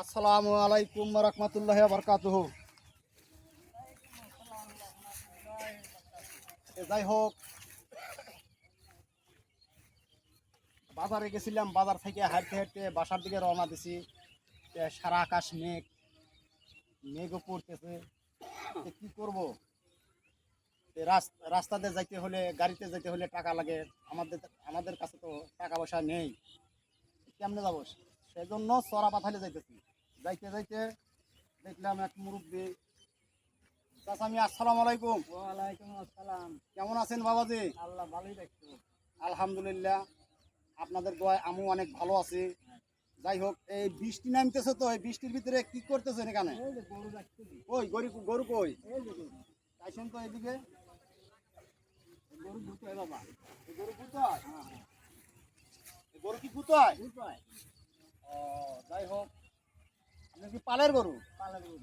আসসালামু আলাইকুম রহমতুল্লাহ বরকাতুহ। যাই হোক, বাজারে গেছিলাম, বাজার থেকে হাঁটতে হাঁটতে বাসার দিকে রওনা দিছি। সারা আকাশ মেঘ, মেঘও পড়তেছে। কি করব? রাস্তাতে যাইতে হলে, গাড়িতে যাইতে হলে টাকা লাগে। আমাদের আমাদের কাছে তো টাকা পয়সা নেই, কেমনে যাবো? সেজন্য চড়া পাথালে যাইতেছি। যাইতে যাইতে দেখলাম এক মুরব্বী। চাচা, আমি আসসালামু আলাইকুম। ওয়ালাইকুম আসসালাম। কেমন আছেন বাবাজি? আল্লাহ ভালোই রাখছো। আলহামদুলিল্লাহ, আপনাদের দোয়ায় আমিও অনেক ভালো আছি। যাই হোক, এই বৃষ্টি নামতেছে, তো এই বৃষ্টির ভিতরে কি করতেছেন এখানে? এই যে গরু রাখতেছি। ওই গরু, গরু কই? এই যে গরু। তাইছেন তো এদিকে। গরু দুটোই বাবা। এই গরু কুতায়? হ্যাঁ হ্যাঁ। এই গরু কি কুতায়? দুটোই। ও, যাই হোক, আপনি কি পালের গরু? পালা গরু।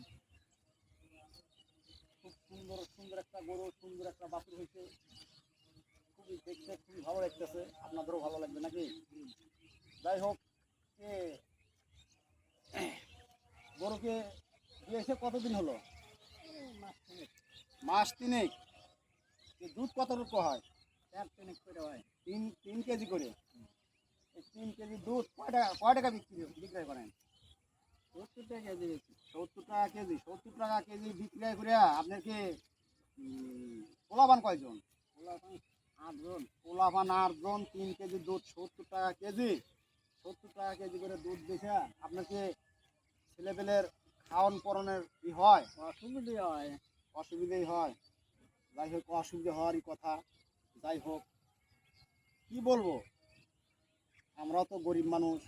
খুব সুন্দর সুন্দর একটা গরু, সুন্দর একটা বাছুর হয়েছে। খুবই দেখতে খুবই ভালো লাগতেছে, আপনাদেরও ভালো লাগবে নাকি? যাই হোক, এ গরুকে দিয়ে এসে কতদিন হলো? এই মাছ তিনেক। মাস তিনেক। এ দুধ কতটুকু হয়? 4 করে হয়। 3 কেজি করে। এই 3 কেজি দুধ কয় টাকা বিক্রয় করেন? 70 টাকা কেজি বেশি। 70 টাকা কেজি। 70 টাকা কেজি বিক্রয় করে আপনার কি পোলাপান কয়জন? ওলা 8 জন। পোলাপান 8 জন, 3 কেজি দুধ, 70 টাকা কেজি। 70 টাকা কেজি করে দুধ বেচে আপনার কি ছেলেপেলের খাওয়ান পরনের হয়? অসুবিধা হয়। অসুবিধাই হয়। যাই হোক, অসুবিধা হওয়ারই কথা। যাই হোক, কি বলবো, আমরাও তো গরিব মানুষ,